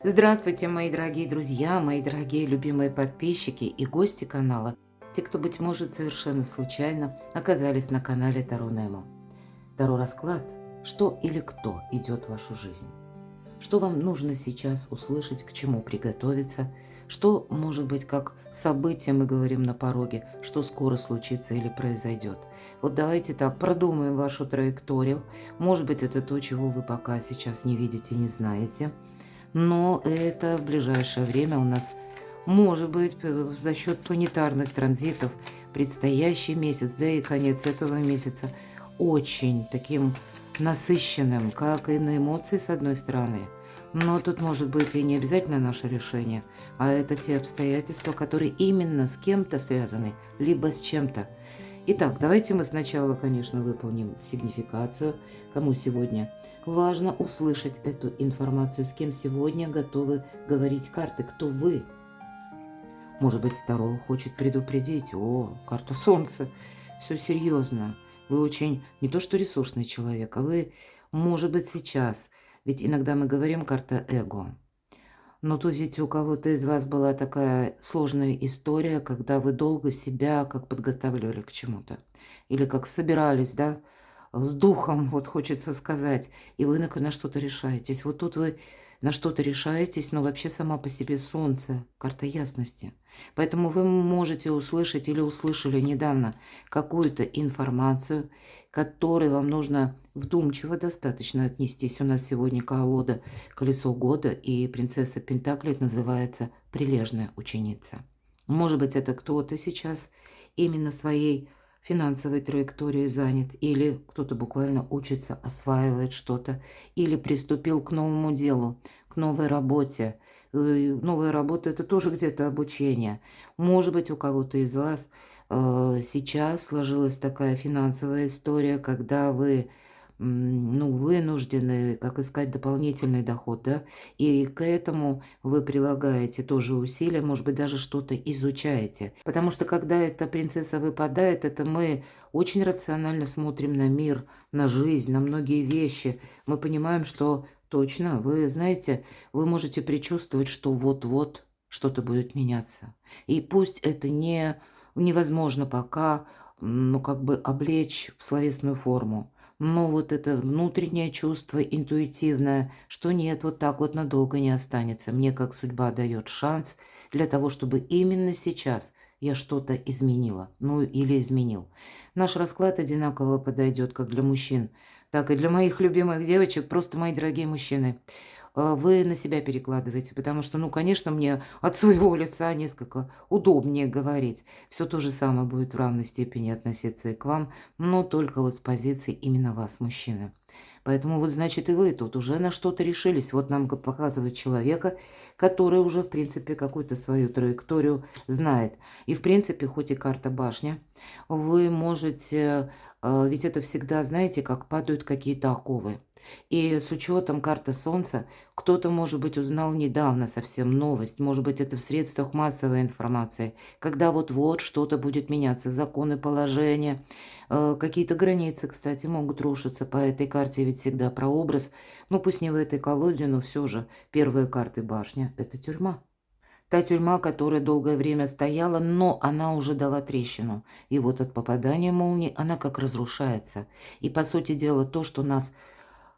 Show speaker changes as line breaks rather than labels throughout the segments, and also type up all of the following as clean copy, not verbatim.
Здравствуйте, мои дорогие друзья, мои дорогие любимые подписчики и гости канала, те, кто, быть может, совершенно случайно оказались на канале Таро Немо. Таро расклад, что или кто идет в вашу жизнь. Что вам нужно сейчас услышать, к чему приготовиться, что, может быть, как событие мы говорим на пороге, что скоро случится или произойдет. Вот давайте так, продумаем вашу траекторию. Может быть, это то, чего вы пока сейчас не видите, не знаете. Но это в ближайшее время у нас может быть за счет планетарных транзитов предстоящий месяц, да и конец этого месяца очень таким насыщенным, как и на эмоции с одной стороны. Но тут может быть и не обязательно наше решение, а это те обстоятельства, которые именно с кем-то связаны, либо с чем-то. Итак, давайте мы сначала, конечно, выполним сигнификацию, кому сегодня важно услышать эту информацию, с кем сегодня готовы говорить карты, кто вы. Может быть, второго хочет предупредить. О, карта Солнца, все серьезно. Вы очень не то что ресурсный человек, а вы, может быть, сейчас, ведь иногда мы говорим карта эго. Но тут ведь у кого-то из вас была такая сложная история, когда вы долго себя как подготавливали к чему-то. Или как собирались, да, с духом, вот хочется сказать, и вы на что-то решаетесь. Вот тут вы на что-то решаетесь, но вообще сама по себе Солнце, карта ясности. Поэтому вы можете услышать или услышали недавно какую-то информацию, которой вам нужно вдумчиво достаточно отнестись. У нас сегодня колода «Колесо года», и принцесса Пентаклей называется «Прилежная ученица». Может быть, это кто-то сейчас именно своей финансовой траекторией занят, или кто-то буквально учится, осваивает что-то, или приступил к новому делу, к новой работе. Новая работа – это тоже где-то обучение. Может быть, у кого-то из вас сейчас сложилась такая финансовая история, когда вы ну, вынуждены, как искать дополнительный доход, да, и к этому вы прилагаете тоже усилия, может быть, даже что-то изучаете. Потому что когда эта принцесса выпадает, это мы очень рационально смотрим на мир, на жизнь, на многие вещи. Мы понимаем, что точно, вы знаете, вы можете предчувствовать, что вот-вот что-то будет меняться. И пусть это невозможно пока, ну, как бы облечь в словесную форму. Но вот это внутреннее чувство, интуитивное, что нет, вот так вот надолго не останется. Мне как судьба дает шанс для того, чтобы именно сейчас я что-то изменила, ну или изменил. Наш расклад одинаково подойдет как для мужчин, так и для моих любимых девочек, просто мои дорогие мужчины. Вы на себя перекладываете, потому что, ну, конечно, мне от своего лица несколько удобнее говорить. Все то же самое будет в равной степени относиться и к вам, но только вот с позиции именно вас, мужчины. Поэтому вот, значит, и вы тут уже на что-то решились. Вот нам показывают человека, который уже, в принципе, какую-то свою траекторию знает. И, в принципе, хоть и карта башня, вы можете, ведь это всегда, знаете, как падают какие-то оковы. И с учетом карты Солнца, кто-то, может быть, узнал недавно совсем новость, может быть, это в средствах массовой информации, когда вот-вот что-то будет меняться, законы, положения, какие-то границы, кстати, могут рушиться по этой карте, ведь всегда прообраз, ну пусть не в этой колоде, но все же первые карты башня – это тюрьма. Та тюрьма, которая долгое время стояла, но она уже дала трещину. И вот от попадания молнии она как разрушается. И, по сути дела, то, что нас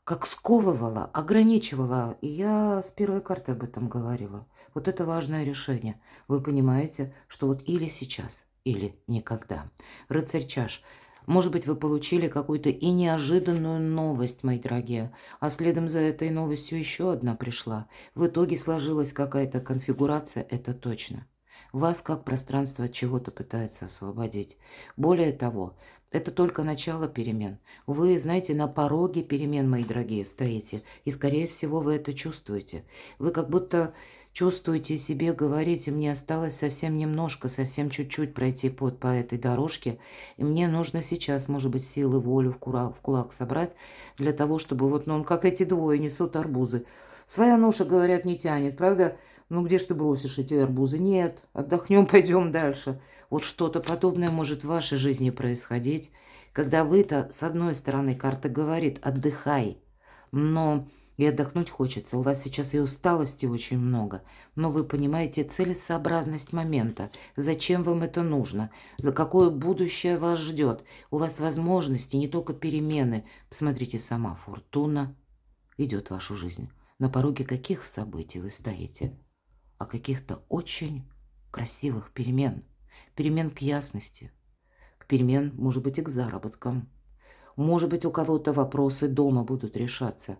как сковывала, ограничивала. И я с первой карты об этом говорила. Вот это важное решение. Вы понимаете, что вот или сейчас, или никогда. Рыцарь чаш. Может быть, вы получили какую-то и неожиданную новость, мои дорогие, а следом за этой новостью еще одна пришла. В итоге сложилась какая-то конфигурация, это точно. Вас как пространство от чего-то пытается освободить. Более того, это только начало перемен. Вы, знаете, на пороге перемен, мои дорогие, стоите. И, скорее всего, вы это чувствуете. Вы как будто чувствуете себе, говорите, мне осталось совсем немножко, совсем чуть-чуть пройти по этой дорожке. И мне нужно сейчас, может быть, силы, волю в кулак собрать для того, чтобы вот, ну, как эти двое несут арбузы. Своя ноша, говорят, не тянет, правда? Ну, где ж ты бросишь эти арбузы? Нет, отдохнем, пойдем дальше. Вот что-то подобное может в вашей жизни происходить, когда вы-то, с одной стороны, карта говорит «отдыхай», но и отдохнуть хочется. У вас сейчас и усталости очень много, но вы понимаете целесообразность момента, зачем вам это нужно, какое будущее вас ждет. У вас возможности, не только перемены. Посмотрите сама, фортуна идет в вашу жизнь. На пороге каких событий вы стоите? А каких-то очень красивых перемен. Перемен к ясности, к перемен, может быть, и к заработкам. Может быть, у кого-то вопросы дома будут решаться.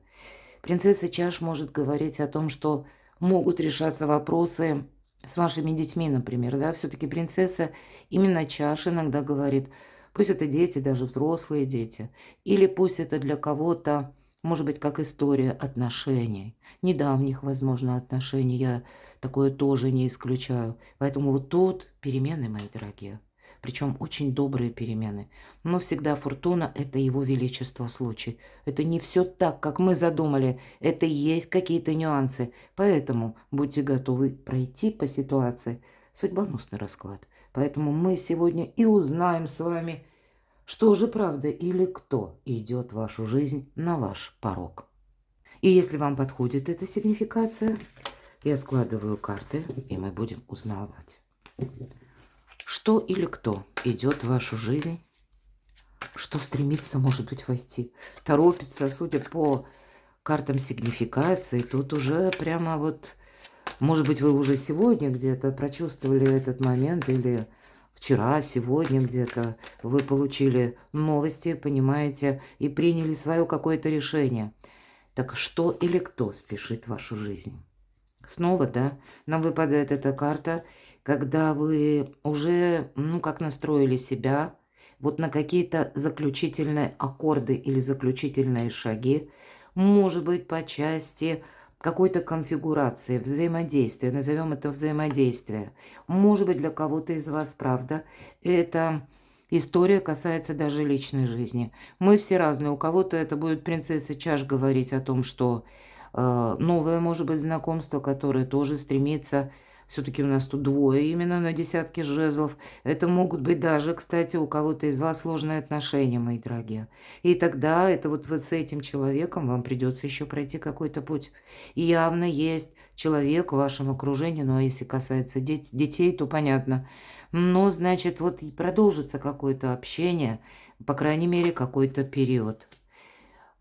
Принцесса чаш может говорить о том, что могут решаться вопросы с вашими детьми, например. Да? Все-таки принцесса именно чаш иногда говорит, пусть это дети, даже взрослые дети, или пусть это для кого-то, может быть, как история отношений, недавних, возможно, отношений. Я такое тоже не исключаю. Поэтому вот тут перемены, мои дорогие. Причем очень добрые перемены. Но всегда фортуна – это его величество случай. Это не все так, как мы задумали. Это есть какие-то нюансы. Поэтому будьте готовы пройти по ситуации. Судьбоносный расклад. Поэтому мы сегодня и узнаем с вами, что же правда или кто идет в вашу жизнь на ваш порог. И если вам подходит эта сигнификация, я складываю карты, и мы будем узнавать. Что или кто идет в вашу жизнь, что стремится, может быть, войти, торопится, судя по картам сигнификации, тут уже прямо вот, может быть, вы уже сегодня где-то прочувствовали этот момент, или вчера, сегодня где-то вы получили новости, понимаете, и приняли свое какое-то решение. Так что или кто спешит в вашу жизнь? Снова, да, нам выпадает эта карта, когда вы уже, ну, как настроили себя вот на какие-то заключительные аккорды или заключительные шаги, может быть, по части какой-то конфигурации, взаимодействия, назовем это взаимодействие. Может быть, для кого-то из вас, правда, это история касается даже личной жизни. Мы все разные, у кого-то это будет принцесса чаш говорить о том, что новое, может быть, знакомство, которое тоже стремится. Все-таки у нас тут двое именно на десятке жезлов. Это могут быть даже, кстати, у кого-то из вас сложные отношения, мои дорогие. И тогда это вот вы с этим человеком вам придется еще пройти какой-то путь. И явно есть человек в вашем окружении, ну а если касается детей, то понятно. Но, значит, вот и продолжится какое-то общение, по крайней мере, какой-то период.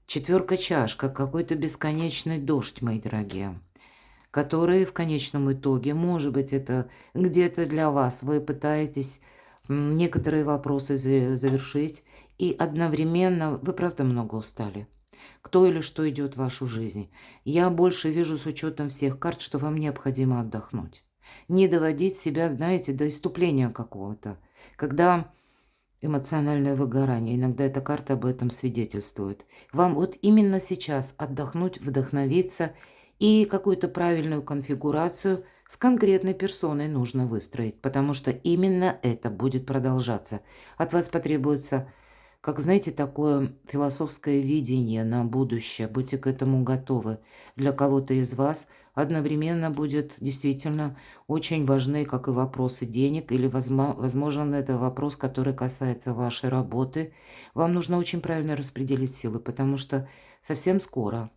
Четверка чаш, как какой-то бесконечный дождь, мои дорогие, который в конечном итоге, может быть, это где-то для вас, вы пытаетесь некоторые вопросы завершить, и одновременно вы, правда, много устали. Кто или что идет в вашу жизнь? Я больше вижу с учетом всех карт, что вам необходимо отдохнуть. Не доводить себя, знаете, до иступления какого-то. Когда эмоциональное выгорание. Иногда эта карта об этом свидетельствует. Вам вот именно сейчас отдохнуть, вдохновиться и какую-то правильную конфигурацию с конкретной персоной нужно выстроить, потому что именно это будет продолжаться. От вас потребуется, как знаете, такое философское видение на будущее. Будьте к этому готовы. Для кого-то из вас одновременно будет действительно очень важны, как и вопросы денег, или, возможно, это вопрос, который касается вашей работы. Вам нужно очень правильно распределить силы, потому что совсем скоро,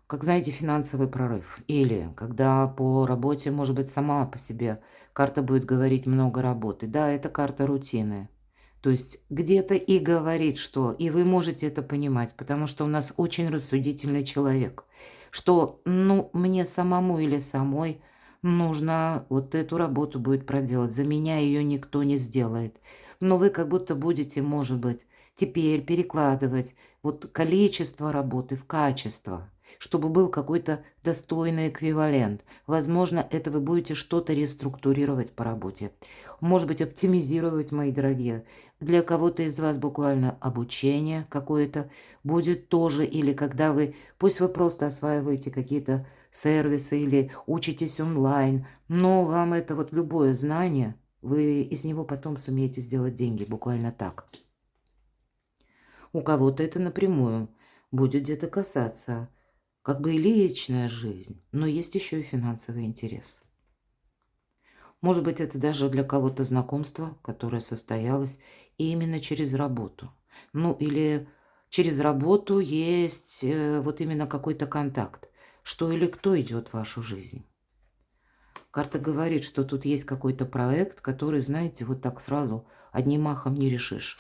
как знаете, финансовый прорыв. Или когда по работе, может быть, сама по себе карта будет говорить много работы. Да, это карта рутины. То есть где-то и говорит, что, и вы можете это понимать, потому что у нас очень рассудительный человек, что, ну, мне самому или самой нужно вот эту работу будет проделать, за меня ее никто не сделает. Но вы как будто будете, может быть, теперь перекладывать вот количество работы в качество, чтобы был какой-то достойный эквивалент. Возможно, это вы будете что-то реструктурировать по работе. Может быть, оптимизировать, мои дорогие. Для кого-то из вас буквально обучение какое-то будет тоже. Или когда вы, пусть вы просто осваиваете какие-то сервисы или учитесь онлайн, но вам это вот любое знание, вы из него потом сумеете сделать деньги, буквально так. У кого-то это напрямую будет где-то касаться как бы и личная жизнь, но есть еще и финансовый интерес. Может быть, это даже для кого-то знакомство, которое состоялось именно через работу. Ну, или через работу есть вот именно какой-то контакт. Что или кто идет в вашу жизнь. Карта говорит, что тут есть какой-то проект, который, знаете, вот так сразу одним махом не решишь.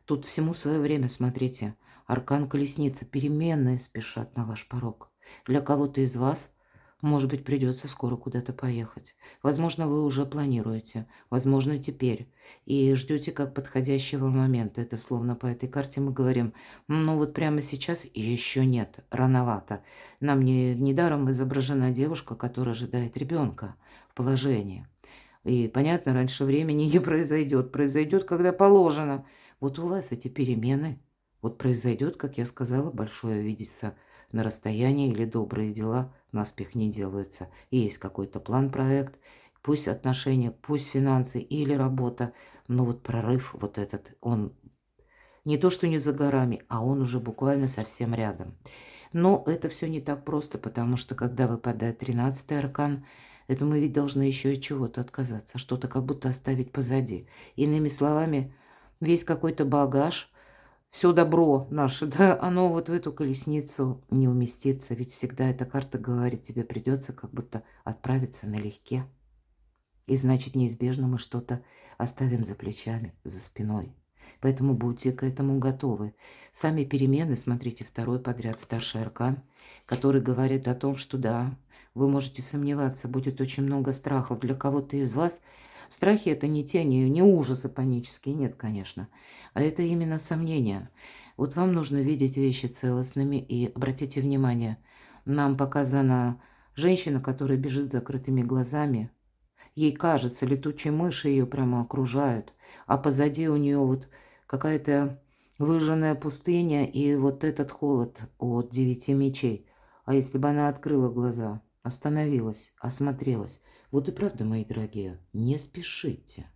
Тут всему свое время, смотрите. Аркан Колесница, переменные спешат на ваш порог. Для кого-то из вас, может быть, придется скоро куда-то поехать. Возможно, вы уже планируете, возможно, теперь. И ждете как подходящего момента. Это словно по этой карте мы говорим, ну вот прямо сейчас еще нет, рановато. Нам недаром изображена девушка, которая ожидает ребенка в положении. И, понятно, раньше времени не произойдет. Произойдет, когда положено. Вот у вас эти перемены. Вот произойдет, как я сказала, большое видится на расстоянии или добрые дела наспех не делаются. И есть какой-то план, проект, пусть отношения, пусть финансы или работа. Но вот прорыв вот этот, он не то что не за горами, а он уже буквально совсем рядом. Но это все не так просто, потому что когда выпадает 13-й аркан, это мы ведь должны еще от чего-то отказаться, что-то как будто оставить позади. Иными словами, весь какой-то багаж, все добро наше, да, оно вот в эту колесницу не уместится. Ведь всегда эта карта говорит, тебе придется как будто отправиться налегке. И значит, неизбежно мы что-то оставим за плечами, за спиной. Поэтому будьте к этому готовы. Сами перемены, смотрите, второй подряд старший аркан, который говорит о том, что да, вы можете сомневаться, будет очень много страхов. Для кого-то из вас страхи это не те, не ужасы панические, нет, конечно, а это именно сомнения. Вот вам нужно видеть вещи целостными и обратите внимание, нам показана женщина, которая бежит с закрытыми глазами. Ей кажется, летучие мыши ее прямо окружают, а позади у нее вот какая-то выжженная пустыня и вот этот холод от 9 мечей. А если бы она открыла глаза, остановилась, осмотрелась. Вот и правда, мои дорогие, не спешите.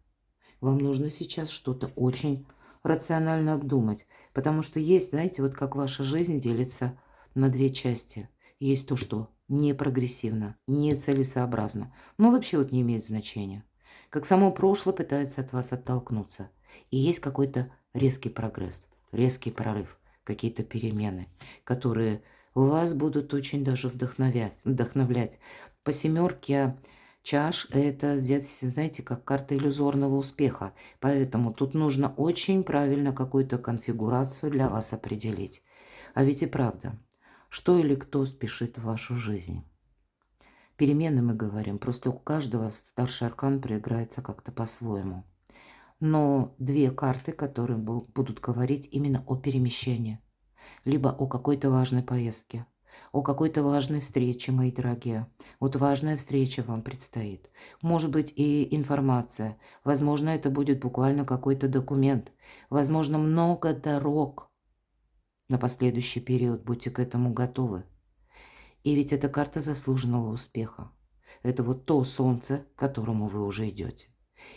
Вам нужно сейчас что-то очень рационально обдумать, потому что есть, знаете, вот как ваша жизнь делится на две части. Есть то, что не прогрессивно, не целесообразно, но вообще вот не имеет значения. Как само прошлое пытается от вас оттолкнуться. И есть какой-то резкий прогресс, резкий прорыв, какие-то перемены, которые вас будут очень даже вдохновлять. По семерке чаш это здесь, знаете, как карта иллюзорного успеха. Поэтому тут нужно очень правильно какую-то конфигурацию для вас определить. А ведь и правда, что или кто спешит в вашу жизнь? Перемены мы говорим, просто у каждого старший аркан проиграется как-то по-своему. Но две карты, которые будут говорить именно о перемещении, либо о какой-то важной поездке, о какой-то важной встрече, мои дорогие. Вот важная встреча вам предстоит. Может быть и информация. Возможно, это будет буквально какой-то документ. Возможно, много дорог на последующий период. Будьте к этому готовы. И ведь это карта заслуженного успеха. Это вот то солнце, к которому вы уже идете.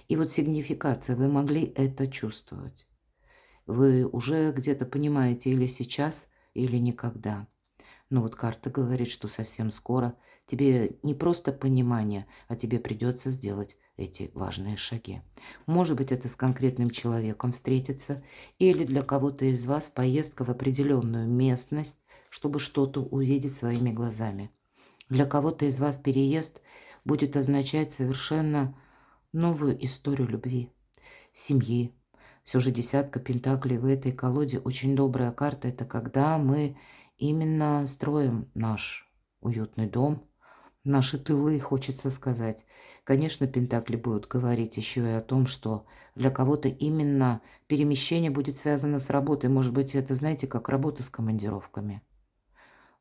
И вот сигнификация, вы могли это чувствовать. Вы уже где-то понимаете или сейчас, или никогда. Но вот карта говорит, что совсем скоро тебе не просто понимание, а тебе придется сделать эти важные шаги. Может быть, это с конкретным человеком встретиться, или для кого-то из вас поездка в определенную местность, чтобы что-то увидеть своими глазами. Для кого-то из вас переезд будет означать совершенно новую историю любви, семьи. Все же десятка пентаклей в этой колоде очень добрая карта. Это когда мы именно строим наш уютный дом, наши тылы, хочется сказать. Конечно, пентакли будут говорить еще и о том, что для кого-то именно перемещение будет связано с работой. Может быть, это, знаете, как работа с командировками.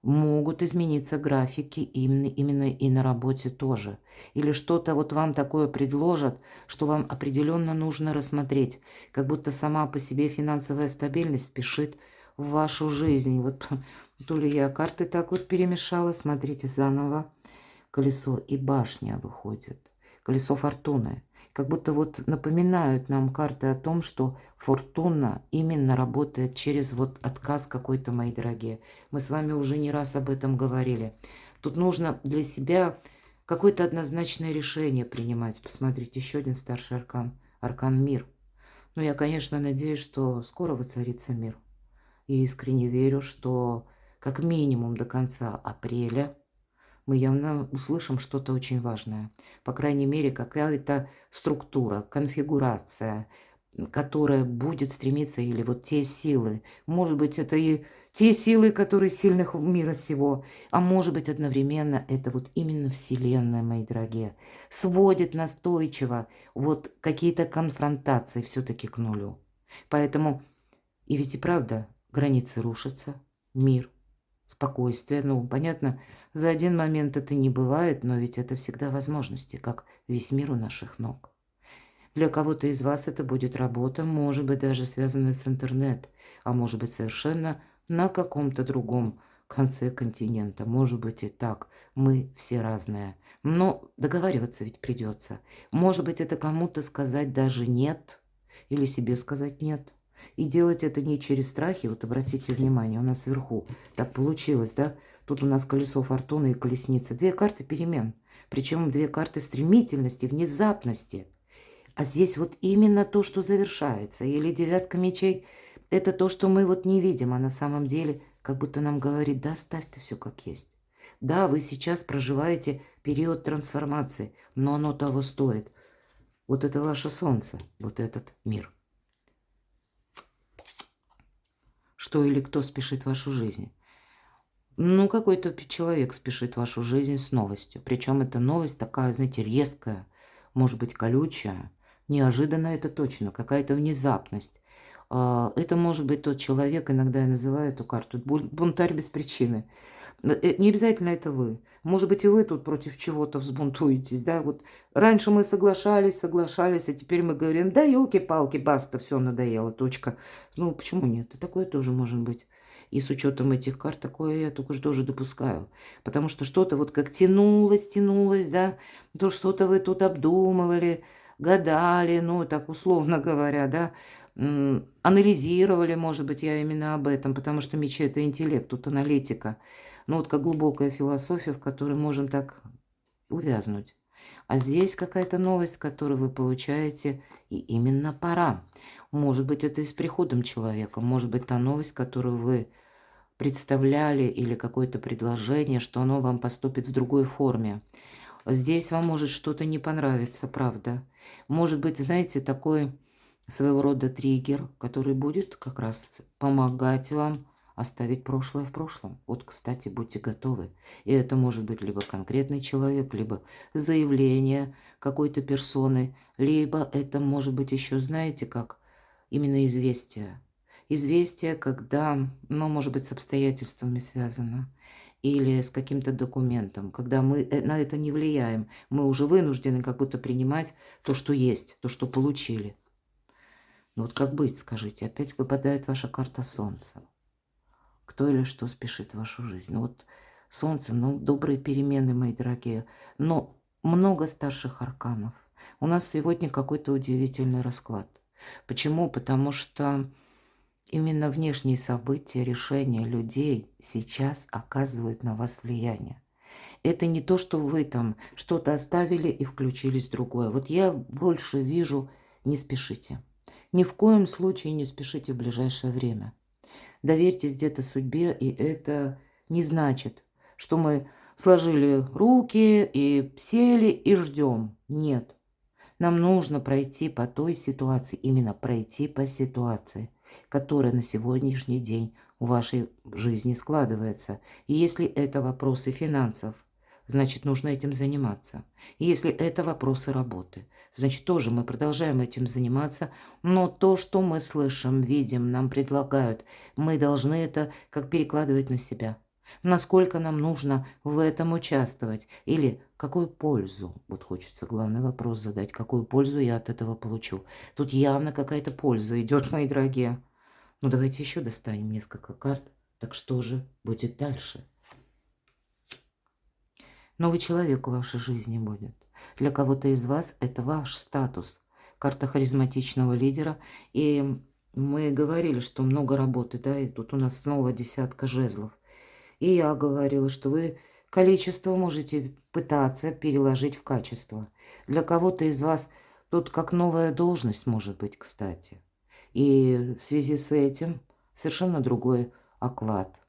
Могут измениться графики именно и на работе тоже. Или что-то вот вам такое предложат, что вам определенно нужно рассмотреть. Как будто сама по себе финансовая стабильность спешит в вашу жизнь. Вот то ли я карты так вот перемешала. Смотрите заново. Колесо и башня выходит. Колесо фортуны. Как будто вот напоминают нам карты о том, что фортуна именно работает через вот отказ какой-то, мои дорогие. Мы с вами уже не раз об этом говорили. Тут нужно для себя какое-то однозначное решение принимать. Посмотрите, еще один старший аркан. Аркан мир. Ну, я, конечно, надеюсь, что скоро воцарится мир. И искренне верю, что как минимум до конца апреля мы явно услышим что-то очень важное. По крайней мере, какая-то структура, конфигурация, которая будет стремиться, или вот те силы. Может быть, это и те силы, которые сильных мира сего, а может быть, одновременно это вот именно Вселенная, мои дорогие, сводит настойчиво вот какие-то конфронтации все-таки к нулю. Поэтому, и ведь и правда, границы рушатся, мир, спокойствие. Ну, понятно, за один момент это не бывает, но ведь это всегда возможности, как весь мир у наших ног. Для кого-то из вас это будет работа, может быть, даже связанная с интернет, а может быть, совершенно на каком-то другом конце континента. Может быть и так. Мы все разные. Но договариваться ведь придется. Может быть, это кому-то сказать даже «нет» или себе сказать «нет». И делать это не через страхи. Вот обратите внимание, у нас вверху так получилось, да? Тут у нас колесо фортуны и колесница. 2 карты перемен. Причем 2 карты стремительности, внезапности. А здесь вот именно то, что завершается. Или 9 мечей – это то, что мы вот не видим, а на самом деле как будто нам говорит: да, ставь ты все как есть. Да, вы сейчас проживаете период трансформации, но оно того стоит. Вот это ваше солнце, вот этот мир. Что или кто спешит в вашу жизнь? Ну, какой-то человек спешит в вашу жизнь с новостью. Причем эта новость такая, знаете, резкая, может быть, колючая. Неожиданно это точно, какая-то внезапность. Это может быть тот человек, иногда я называю эту карту бунтарь без причины. Не обязательно это вы. Может быть, и вы тут против чего-то взбунтуетесь, да? Вот раньше мы соглашались, а теперь мы говорим: да, елки-палки, баста, все надоело, точка. Ну, почему нет? И такое тоже может быть. И с учетом этих карт такое я только тоже допускаю. Потому что что-то вот как тянулось, да, то что-то вы тут обдумывали, гадали, ну, так условно говоря, да, анализировали, может быть, я именно об этом, потому что мечи – это интеллект, тут аналитика. Ну, вот как глубокая философия, в которой можем так увязнуть. А здесь какая-то новость, которую вы получаете, и именно пора. Может быть, это и с приходом человека, может быть, та новость, которую вы представляли, или какое-то предложение, что оно вам поступит в другой форме. Здесь вам может что-то не понравиться, правда. Может быть, знаете, такой своего рода триггер, который будет как раз помогать вам оставить прошлое в прошлом. Вот, кстати, будьте готовы. И это может быть либо конкретный человек, либо заявление какой-то персоны, либо это может быть еще, знаете, как именно известие. Известие, когда, ну, может быть, с обстоятельствами связано или с каким-то документом, когда мы на это не влияем, мы уже вынуждены как будто принимать то, что есть, то, что получили. Ну вот как быть, скажите? Опять выпадает ваша карта Солнца. Кто или что спешит в вашу жизнь? Ну вот Солнце, ну, добрые перемены, мои дорогие, но много старших арканов. У нас сегодня какой-то удивительный расклад. Почему? Потому что именно внешние события, решения людей сейчас оказывают на вас влияние. Это не то, что вы там что-то оставили и включились в другое. Вот я больше вижу: не спешите. Ни в коем случае не спешите в ближайшее время. Доверьтесь где-то судьбе, и это не значит, что мы сложили руки и сели и ждем. Нет. Нам нужно пройти по той ситуации, именно пройти по ситуации, которая на сегодняшний день в вашей жизни складывается. И если это вопросы финансов, значит, нужно этим заниматься. И если это вопросы работы, значит, тоже мы продолжаем этим заниматься. Но то, что мы слышим, видим, нам предлагают, мы должны это как перекладывать на себя. Насколько нам нужно в этом участвовать? Или какую пользу? Вот хочется главный вопрос задать. Какую пользу я от этого получу? Тут явно какая-то польза идет, мои дорогие. Ну, давайте еще достанем несколько карт. Так что же будет дальше? Новый человек в вашей жизни будет. Для кого-то из вас это ваш статус. Карта харизматичного лидера. И мы говорили, что много работы, да, и тут у нас снова 10 жезлов. И я говорила, что вы количество можете пытаться переложить в качество. Для кого-то из вас тут как новая должность может быть, кстати. И в связи с этим, совершенно другой оклад.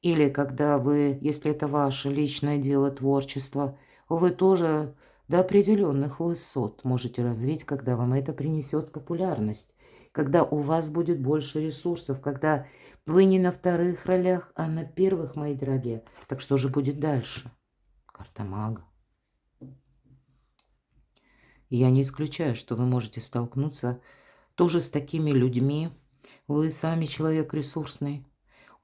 Или когда вы, если это ваше личное дело, творчество, вы тоже до определенных высот можете развить, когда вам это принесет популярность, когда у вас будет больше ресурсов, когда вы не на вторых ролях, а на первых, мои дорогие. Так что же будет дальше? Карта мага. И я не исключаю, что вы можете столкнуться тоже с такими людьми. Вы сами человек ресурсный.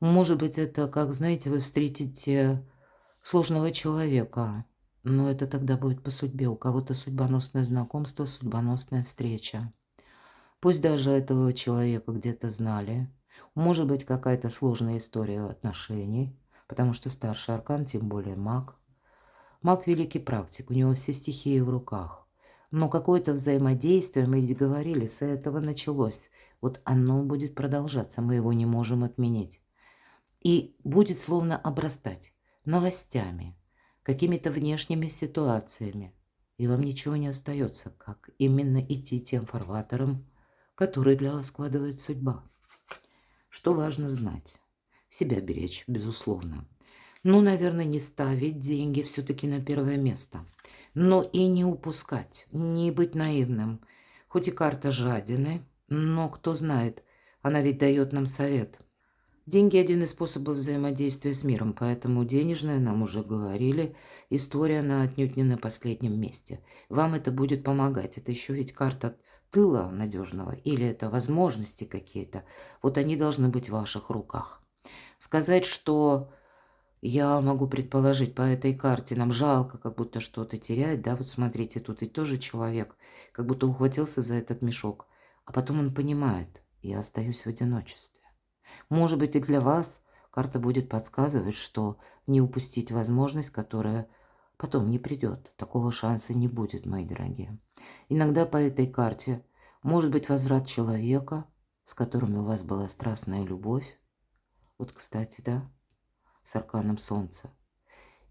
Может быть, это, как, знаете, вы встретите сложного человека, но это тогда будет по судьбе. У кого-то судьбоносное знакомство, судьбоносная встреча. Пусть даже этого человека где-то знали. Может быть, какая-то сложная история отношений, потому что старший аркан, тем более маг. Маг – великий практик, у него все стихии в руках. Но какое-то взаимодействие, мы ведь говорили, с этого началось. Вот оно будет продолжаться, мы его не можем отменить. И будет словно обрастать новостями, какими-то внешними ситуациями. И вам ничего не остается, как именно идти тем фарватером, который для вас складывает судьба. Что важно знать? Себя беречь, безусловно. Ну, наверное, не ставить деньги все-таки на первое место. Но и не упускать, не быть наивным. Хоть и карта жадины, но кто знает, она ведь дает нам совет. Деньги – один из способов взаимодействия с миром, поэтому денежная, нам уже говорили, история, она отнюдь не на последнем месте. Вам это будет помогать. Это еще ведь карта тыла надежного или это возможности какие-то. Вот они должны быть в ваших руках. Сказать, что я могу предположить по этой карте, нам жалко как будто что-то терять, да, вот смотрите, тут и тоже человек как будто ухватился за этот мешок, а потом он понимает, я остаюсь в одиночестве. Может быть, и для вас карта будет подсказывать, что не упустить возможность, которая потом не придет. Такого шанса не будет, мои дорогие. Иногда по этой карте может быть возврат человека, с которым у вас была страстная любовь. Вот, кстати, да, с арканом Солнца.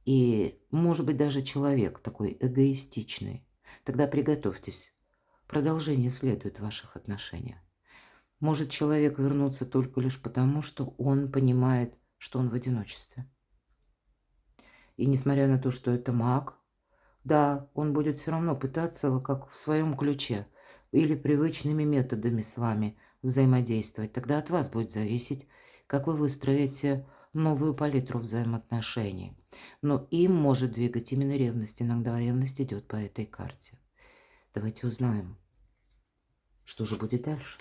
И, может быть, даже человек такой эгоистичный. Тогда приготовьтесь. Продолжение следует в ваших отношениях. Может человек вернуться только лишь потому, что он понимает, что он в одиночестве. И несмотря на то, что это маг, да, он будет все равно пытаться, как в своем ключе, или привычными методами с вами взаимодействовать. Тогда от вас будет зависеть, как вы выстроите новую палитру взаимоотношений. Но им может двигать именно ревность. Иногда ревность идет по этой карте. Давайте узнаем, что же будет дальше.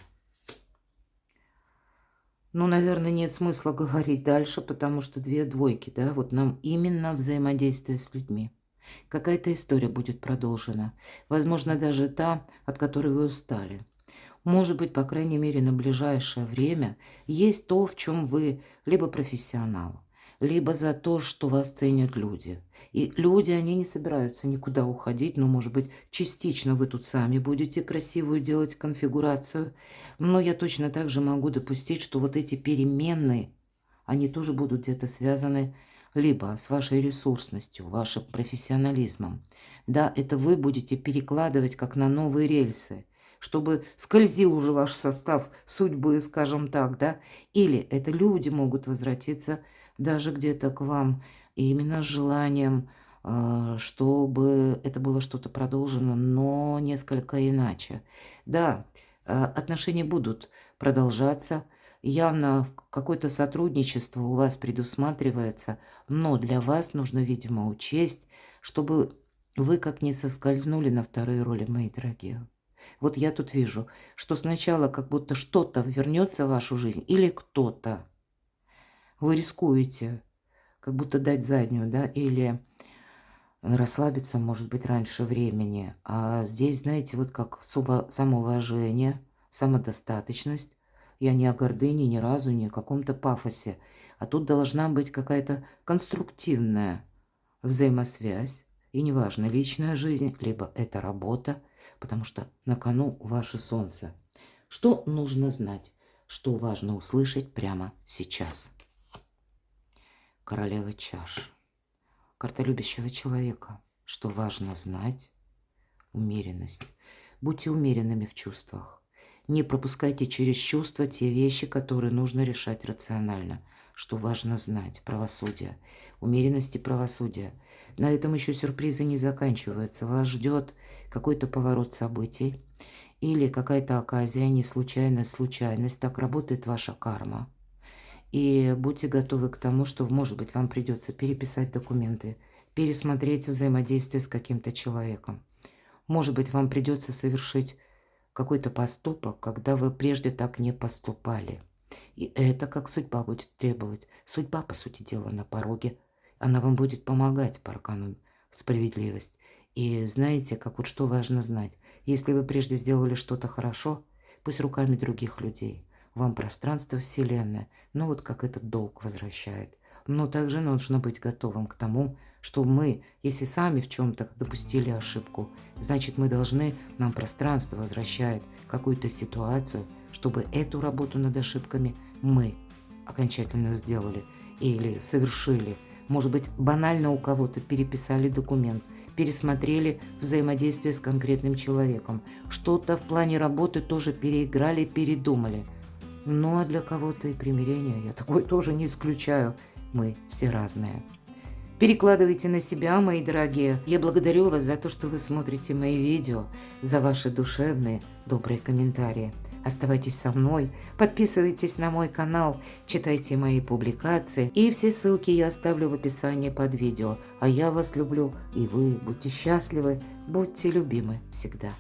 Ну, наверное, нет смысла говорить дальше, потому что две двойки, да, вот нам именно взаимодействие с людьми. Какая-то история будет продолжена, возможно, даже та, от которой вы устали. Может быть, по крайней мере, на ближайшее время есть то, в чем вы либо профессионал, либо за то, что вас ценят люди. И люди, они не собираются никуда уходить, но, может быть, частично вы тут сами будете красивую делать конфигурацию. Но я точно так же могу допустить, что вот эти переменные, они тоже будут где-то связаны либо с вашей ресурсностью, вашим профессионализмом. Да, это вы будете перекладывать как на новые рельсы, чтобы скользил уже ваш состав судьбы, скажем так, да, или это люди могут возвратиться даже где-то к вам, и именно с желанием, чтобы это было что-то продолжено, но несколько иначе. Да, отношения будут продолжаться, явно какое-то сотрудничество у вас предусматривается, но для вас нужно, видимо, учесть, чтобы вы как не соскользнули на вторые роли, мои дорогие. Вот я тут вижу, что сначала как будто что-то вернется в вашу жизнь или кто-то. Вы рискуете как будто дать заднюю, да, или расслабиться, может быть, раньше времени. А здесь, знаете, вот как самоуважение, самодостаточность. Я не о гордыне ни разу, не о каком-то пафосе. А тут должна быть какая-то конструктивная взаимосвязь. И неважно, личная жизнь, либо это работа, потому что на кону ваше солнце. Что нужно знать? Что важно услышать прямо сейчас? Королева чаш. Карта любящего человека. Что важно знать? Умеренность. Будьте умеренными в чувствах. Не пропускайте через чувства те вещи, которые нужно решать рационально. Что важно знать. Правосудие. Умеренность и правосудие. На этом еще сюрпризы не заканчиваются. Вас ждет какой-то поворот событий или какая-то оказия, не случайная случайность. Так работает ваша карма. И будьте готовы к тому, что, может быть, вам придется переписать документы, пересмотреть взаимодействие с каким-то человеком. Может быть, вам придется совершить какой-то поступок, когда вы прежде так не поступали. И это как судьба будет требовать. Судьба, по сути дела, на пороге. Она вам будет помогать по аркану справедливость. И знаете, как вот что важно знать. Если вы прежде сделали что-то хорошо, пусть руками других людей, вам пространство Вселенная, ну вот как этот долг возвращает. Но также нужно быть готовым к тому, что мы, если сами в чем-то допустили ошибку, значит мы должны, нам пространство возвращает какую-то ситуацию, чтобы эту работу над ошибками мы окончательно сделали или совершили. Может быть, банально у кого-то переписали документ, пересмотрели взаимодействие с конкретным человеком. Что-то в плане работы тоже переиграли, передумали. Ну а для кого-то и примирение, я такое тоже не исключаю. Мы все разные. Перекладывайте на себя, мои дорогие. Я благодарю вас за то, что вы смотрите мои видео, за ваши душевные, добрые комментарии. Оставайтесь со мной, подписывайтесь на мой канал, читайте мои публикации. И все ссылки я оставлю в описании под видео. А я вас люблю, и вы будьте счастливы, будьте любимы всегда.